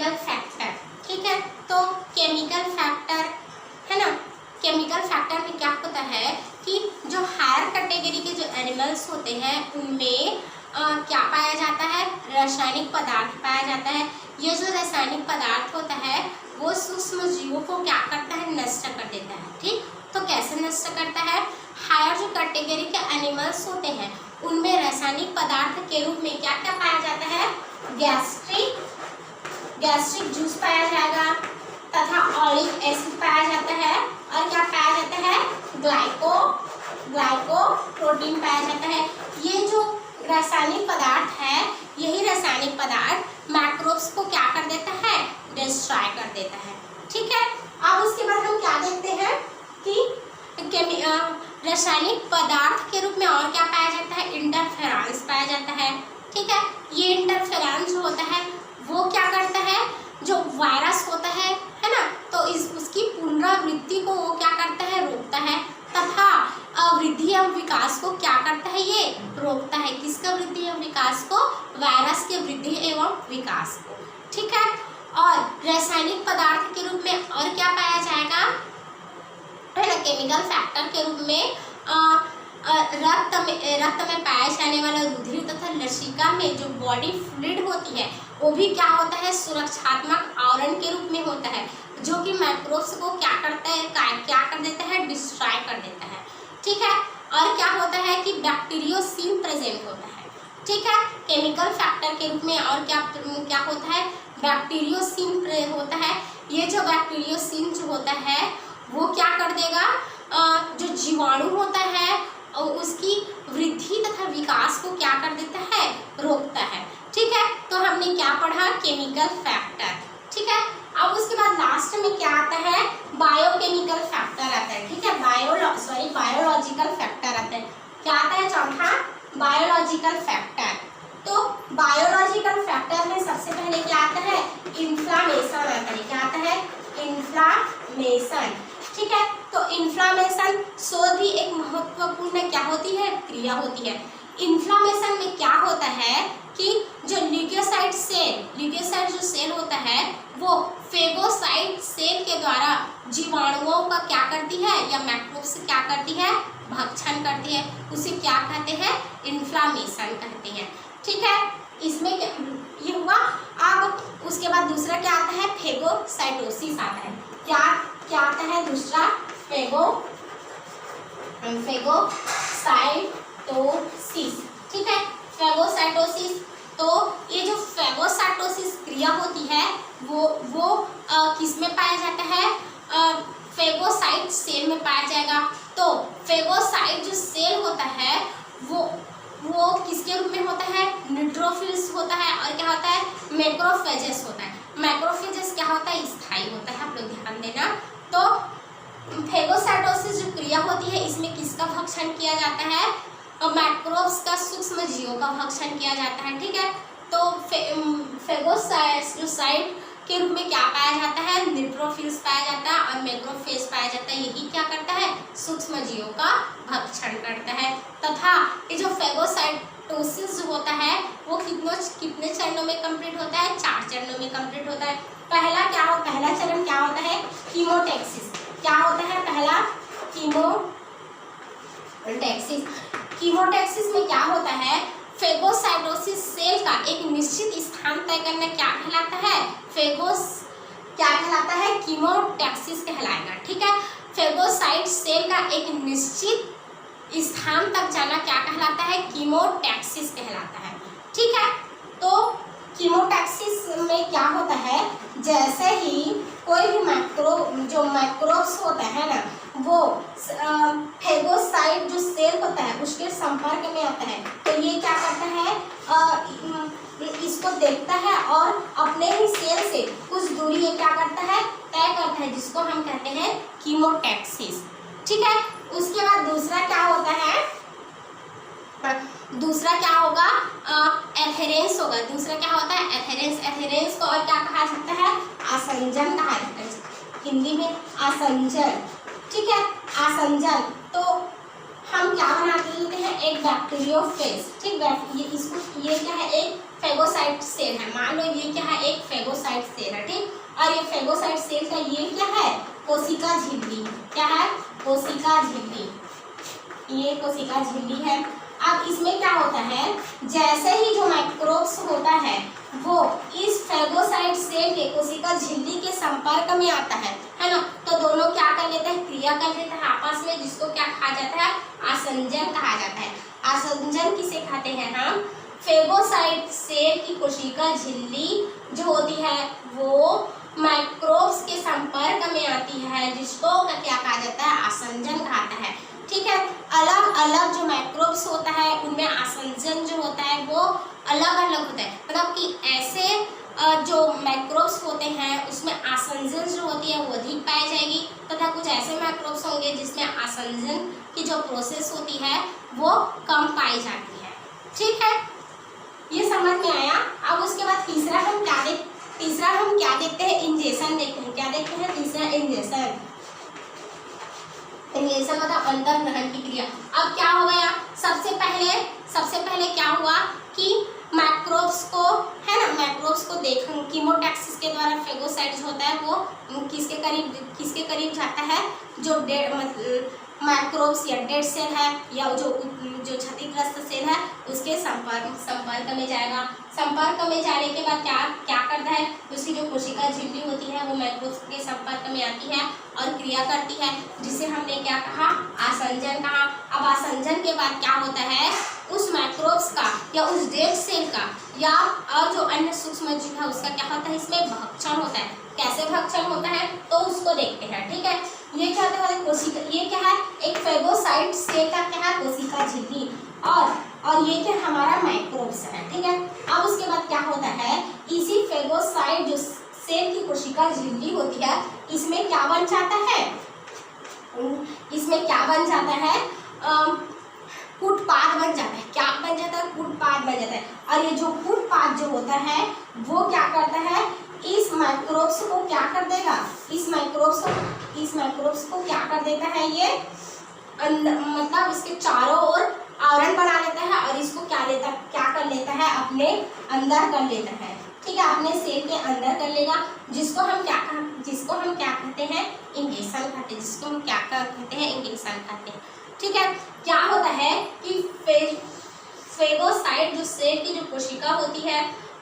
Chemical factor, ठीक है। तो केमिकल फैक्टर है ना, केमिकल फैक्टर में क्या होता है कि जो हायर कैटेगरी के जो एनिमल्स होते हैं उनमें क्या पाया जाता है, रासायनिक पदार्थ पाया जाता है। ये जो रासायनिक पदार्थ होता है वो सूक्ष्म जीवों को क्या करता है, नष्ट कर देता है, ठीक। तो कैसे नष्ट करता है, हायर जो कैटेगरी के एनिमल्स होते हैं उनमें रासायनिक पदार्थ के रूप में क्या क्या पाया जाता है, गैस्ट्रिक जूस पाया जाएगा तथा ऑलिव एसिड पाया जाता है, और क्या पाया जाता है, ग्लाइकोप्रोटीन पाया जाता है। ये जो रासायनिक पदार्थ है, यही रासायनिक पदार्थ मैक्रोब्स को क्या कर देता है, डिस्ट्रॉय कर देता है, ठीक है। अब उसके बाद हम क्या देखते हैं कि रासायनिक पदार्थ के रूप में और क्या पाया जाता है, इंटरफेरेंस पाया जाता है, ठीक है। ये इंटरफेरेंस जो होता है वो क्या करता है, जो वायरस होता है ना, तो उसकी पुनरावृत्ति को वो क्या करता है, रोकता है, तथा वृद्धि एवं विकास को क्या करता है, ये रोकता है। किसका वृद्धि एवं विकास को, वायरस के वृद्धि एवं विकास को, ठीक है। और रासायनिक पदार्थ के रूप में और क्या पाया जाएगा, है ना, केमिकल फैक्टर के रूप में रक्त में पाए जाने वाला रुधिर तथा लसिका में जो बॉडी फ्लूइड होती है वो भी क्या होता है, सुरक्षात्मक आवरण के रूप में होता है, जो कि माइक्रोब्स को क्या करता है, क्या कर देता है, डिस्ट्रॉय कर देता है, ठीक है। और क्या होता है कि बैक्टीरियोसिन प्रेजेंट होता है, ठीक है। केमिकल फैक्टर के रूप में और क्या होता है, बैक्टीरियोसिन होता है। ये जो बैक्टीरियोसिन जो होता है वो क्या कर देगा, जो जीवाणु होता है उसकी वृद्धि तथा विकास को क्या कर देता है, रोकता है, ठीक है। तो हमने क्या पढ़ा, केमिकल फैक्टर, ठीक है। अब उसके बाद लास्ट में क्या आता है, बायोकेमिकल फैक्टर आता है, ठीक है। बायोलॉजिकल फैक्टर आता है। क्या आता है चौथा, बायोलॉजिकल फैक्टर। तो बायोलॉजिकल फैक्टर में सबसे पहले क्या आता है, इन्फ्लामेशन आता है। क्या आता है, इन्फ्लामेशन, ठीक है। तो इन्फ्लामेशन शोध भी एक महत्वपूर्ण क्या होती है, क्रिया होती है। इन्फ्लामेशन में क्या होता है कि जो ल्यूकोसाइट जो सेल होता है वो फेगोसाइट सेल के द्वारा जीवाणुओं का क्या करती है, या मैक्रोब्स क्या करती है, भक्षण करती है। उसे क्या कहते हैं, इन्फ्लामेशन कहते हैं, ठीक है। इसमें ये हुआ। अब उसके बाद दूसरा क्या आता है, फेगोसाइटोसिस आता है। क्या आता है दूसरा, फेगोसाइटोसिस, ठीक है। फेगोसाइटोसिस, तो ये जो फेगोसाइटोसिस क्रिया होती है वो किस में पाया जाता है, फेगोसाइट सेल में पाया जाएगा। तो फेगोसाइट जो सेल होता है वो किसके रूप में होता है, न्यूट्रोफिल्स होता है, और क्या होता है, मैक्रोफेजेस होता है। मैक्रोफेजेस क्या होता है, स्थायी होता है, आप लोग ध्यान देना। तो फेगोसाइटोसिस जो क्रिया होती है इसमें किसका भक्षण किया जाता है, मैक्रोब्स का, सूक्ष्म जीवों का भक्षण किया जाता है, ठीक है। तो फेगोसाइट के रूप में क्या पाया जाता है, न्यूट्रोफिल्स पाया जाता है और मैक्रोफेज पाया जाता है। यही क्या करता है, सूक्ष्म जीवों का भक्षण करता है। तथा ये जो फेगोसाइटोसिस जो होता है वो कितने चरणों में कंप्लीट होता है, 4 चरणों में कंप्लीट होता है। पहला चरण क्या होता है, कीमोटैक्सिस। क्या होता है पहला, कीमोटैक्सिस में क्या होता है, फेगोसाइटोसिस सेल का एक निश्चित स्थान तय करना क्या कहलाता है, क्या कहलाता है, कीमोटैक्सिस कहलाएगा, ठीक है। फेगोसाइट सेल का एक निश्चित स्थान तक जाना क्या कहलाता है, कीमोटैक्सिस कहलाता है, ठीक है। तो कीमोटैक्सिस में क्या होता है, जैसे ही कोई भी मैक्रोब्स होता है ना, वो फेगोसाइट जो सेल होता है उसके संपर्क में आता है, तो ये क्या करता है, इसको देखता है और अपने ही सेल से कुछ दूरी ये क्या करता है, तय करता है, जिसको हम कहते हैं कीमोटैक्सिस, ठीक है। उसके बाद दूसरा क्या होता है, दूसरा क्या होगा, एथेरेंस होगा। दूसरा क्या होता है, एथेरेंस को और क्या कहा जाता है, आसंजन कहा जाता है, हिंदी में आसंजन, ठीक है, आसंजन। तो हम क्या बना देते हैं, एक बैक्टीरियोफेज, ठीक है। ये क्या है, एक फेगोसाइट सेल है, मान लो ये क्या है, एक फेगोसाइट सेल है, ठीक। और ये फेगोसाइट सेल का ये क्या है, कोशिका झिल्ली, क्या है, कोशिका झिल्ली, ये कोशिका झिल्ली है। अब इसमें क्या होता है, जैसे ही जो माइक्रोब्स होता है वो इस फेगोसाइट सेल के कोशिका झिल्ली के संपर्क में आता है ना, तो दोनों क्या कर लेते हैं, क्रिया कर लेते हैं आपस में, जिसको क्या कहा जाता है, आसंजन कहा जाता है। आसंजन किसे कहते हैं हम, फेगोसाइट सेल की कोशिका झिल्ली जो होती है वो माइक्रोब्स के संपर्क में आती है, जिसको क्या कहा जाता है, आसंजन कहता है, ठीक है। अलग अलग जो माइक्रोब्स होता है उनमें आसंजन जो होता है वो अलग अलग होता है, मतलब कि ऐसे जो माइक्रोब्स होते हैं उसमें आसंजन जो होती है वो अधिक पाई जाएगी, तथा कुछ ऐसे माइक्रोब्स होंगे जिसमें आसंजन की जो प्रोसेस होती है वो कम पाई जाती है, ठीक है। ये समझ में आया। अब उसके बाद तीसरा हम क्या देखते हैं, इंजेक्शन देखते हैं। क्या देखते हैं, तीसरा इंजेक्शन। इंजेक्शन मतलब अंदर ग्रहण की क्रिया। अब क्या हो गया, सबसे पहले क्या हुआ कि माइक्रोब्स को, है ना, माइक्रोब्स को देखा कीमोटैक्सिस के द्वारा फेगोसाइट जो होता है वो किसके करीब जाता है, जो माइक्रोब्स या डेड सेल है या जो क्षतिग्रस्त सेल है उसके संपर्क में जाएगा। संपर्क में जाने के बाद क्या करता है, उसकी जो कोशिका झिल्ली होती है वो माइक्रोब्स के संपर्क में आती है और क्रिया करती है, जिसे हमने क्या कहा, आसंजन कहा। अब आसंजन के बाद क्या होता है, उस माइक्रोब्स का या उस डेड सेल का या और जो अन्य सूक्ष्म जीव है उसका क्या होता है, इसमें भक्षण होता है। कैसे भक्षण होता है तो उसको देखते हैं, ठीक है। ये क्या होता है, कोशिका, ये क्या है, एक फेगोसाइट सेल का क्या है, कोशिका झिल्ली, और ये क्या हमारा माइक्रोब्स है, ठीक है। अब उसके बाद क्या होता है, इसी फेगोसाइट जो सेल की कोशिका झिल्ली होती है इसमें क्या बन जाता है, फुटपाथ बन जाता है। क्या बन जाता है, फुटपाथ बन जाता है। और ये जो फुटपाथ जो होता है वो क्या करता है, इस माइक्रोब्स को क्या कर देगा, इस माइक्रोब्स को क्या कर देता है, ये मतलब इसके चारों ओर आवरण बना लेता है और इसको क्या कर लेता है, अपने अंदर कर लेता है, ठीक है, अपने सेल के अंदर कर लेगा, जिसको हम क्या कहते हैं, इंजेक्शन कहते हैं, जिसको हम क्या कहते हैं, इंजेक्शन कहते हैं, ठीक है। क्या होता है कि फेगोसाइट जो सेल की जो कोशिका होती है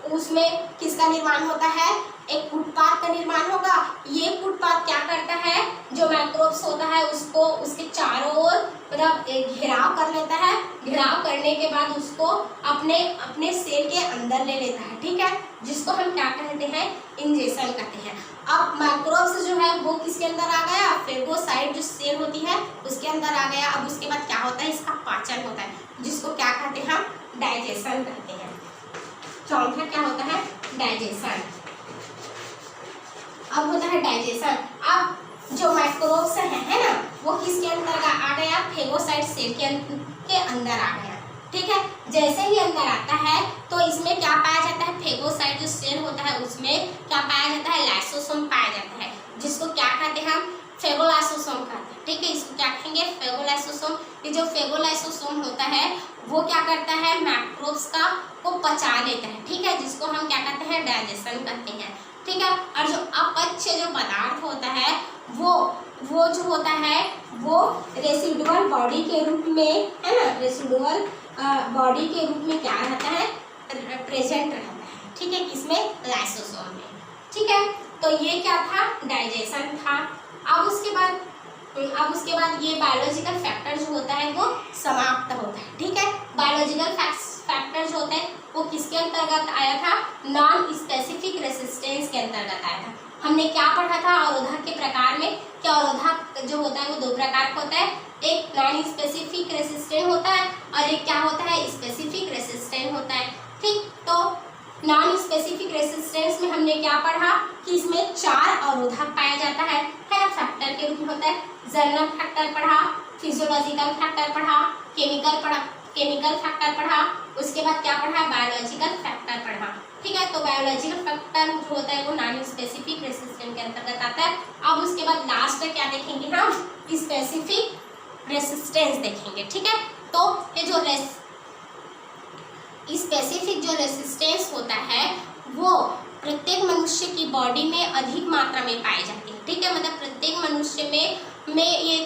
उसमें किसका निर्माण होता है, एक फुटपाथ का निर्माण होगा। ये फुटपाथ क्या करता है, जो माइक्रोब्स होता है उसको उसके चारों ओर मतलब घेराव कर लेता है। घेराव करने के बाद उसको अपने सेल के अंदर ले लेता है, ठीक है, जिसको हम क्या कहते हैं, इंजेक्शन कहते हैं। अब माइक्रोब्स जो है वो किसके अंदर आ गया, फेगोसाइट जो सेल होती है उसके अंदर आ गया। अब उसके बाद क्या होता है, इसका पाचन होता है, जिसको क्या कहते हैं, हम डाइजेशन कहते हैं। चौथा क्या होता है, डाइजेशन। अब होता है डाइजेशन। अब जो माइक्रोब्स है ना वो किसके अंदर आ गया, फेगोसाइट सेल के अंदर आ गया, ठीक है। जैसे ही अंदर आता है तो इसमें क्या पाया जाता है, फेगोसाइट जो सेल होता है उसमें क्या पाया जाता है, लाइसोसोम पाया जाता है, जिसको क्या कहते हैं, हम फेगोलाइसोसोम कहते हैं, ठीक है। इसको क्या कहेंगे, फेगोलाइसोसोम। ये जो फेगोलाइसोसोम होता है वो क्या करता है, माइक्रोब्स को पचा लेता है, ठीक है, जिसको हम क्या कहते हैं, डाइजेशन कहते हैं, ठीक है। और जो अपच्य जो पदार्थ होता है वो जो होता है वो रेसिडुअल बॉडी के रूप में, है ना, रेसिडुअल बॉडी के रूप में क्या रहता है, प्रेजेंट रहता है, ठीक है, किसमें, लाइसोसोम में, ठीक है। तो ये क्या था, डाइजेशन था। अब उसके बाद ये बायोलॉजिकल फैक्टर जो होता है वो समाप्त होता है, ठीक है। बायोलॉजिकल फैक्टर जो होता है वो किसके अंतर्गत आया था, नॉन स्पेसिफिक रेसिस्टेंस के अंतर्गत आया था। हमने क्या पढ़ा था अवरोधक के प्रकार में, कि अवरोधक जो होता है वो दो प्रकार का होता है, एक नॉन स्पेसिफिक रेसिस्टेंट होता है और एक क्या होता है, स्पेसिफिक रेसिस्टेंट होता है, ठीक। तो नॉन स्पेसिफिक रेसिस्टेंस में हमने क्या पढ़ा कि इसमें 4 अवरोधक पाया जाता है फैक्टर के रूप में होता है। जर्नल फैक्टर पढ़ा, फिजियोलॉजिकल फैक्टर पढ़ा, केमिकल फैक्टर पढ़ा, उसके बाद क्या पढ़ा, बायोलॉजिकल फैक्टर पढ़ा, ठीक है। तो बायोलॉजिकल फैक्टर जो होता है वो नॉन स्पेसिफिक रेसिस्टेंस के अंतर्गत आता है। अब उसके बाद लास्ट में क्या देखेंगे हम, स्पेसिफिक रेसिस्टेंस देखेंगे, ठीक है। तो ये जो स्पेसिफिक जो रेसिस्टेंस होता है वो प्रत्येक मनुष्य की बॉडी में अधिक मात्रा में पाई जाती है। ठीक है, मतलब प्रत्येक मनुष्य में ये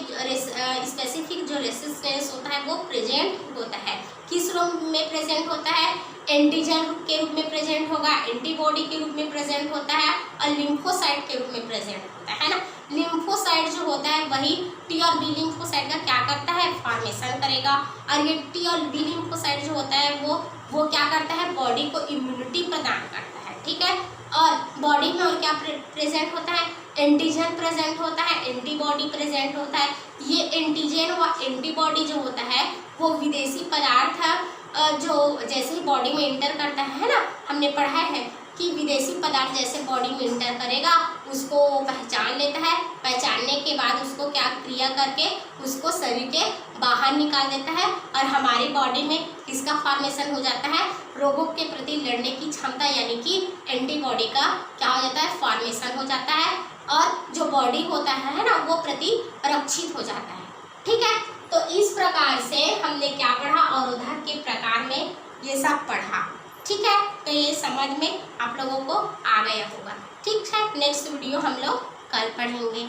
स्पेसिफिक जो रेसिस्टेंस होता है वो प्रेजेंट होता है। किस रूप में प्रेजेंट होता है? एंटीजन के रूप में प्रेजेंट होगा, एंटीबॉडी के रूप में प्रेजेंट होता है और लिम्फोसाइट के रूप में प्रेजेंट होता है ना। लिम्फोसाइट जो होता है वही टी और बी लिम्फोसाइट का क्या करता है? फॉर्मेशन करेगा। और ये टी और बी लिम्फोसाइट जो होता है वो क्या करता है? बॉडी को इम्यूनिटी प्रदान करता है। ठीक है, और बॉडी में और क्या प्रेजेंट होता है? एंटीजन प्रेजेंट होता है, एंटीबॉडी प्रेजेंट होता है। ये एंटीजन व एंटीबॉडी जो होता है वो विदेशी पदार्थ जो जैसे ही बॉडी में इंटर करता है ना, हमने पढ़ा है कि विदेशी पदार्थ जैसे बॉडी में इंटर करेगा उसको पहचान लेता है, पहचानने के बाद उसको क्या क्रिया करके उसको शरीर के बाहर निकाल देता है और हमारी बॉडी में किसका फॉर्मेशन हो जाता है? रोगों के प्रति लड़ने की क्षमता यानी कि एंटीबॉडी का क्या हो जाता है? फॉर्मेशन हो जाता है और जो बॉडी होता है ना वो प्रतिरक्षित हो जाता है। ठीक है, तो इस प्रकार से हमने क्या पढ़ा? अवरोधक के प्रकार में ये सब पढ़ा। ठीक है, तो ये समझ में आप लोगों को आ गया होगा। ठीक है, नेक्स्ट वीडियो हम लोग कल पढ़ेंगे।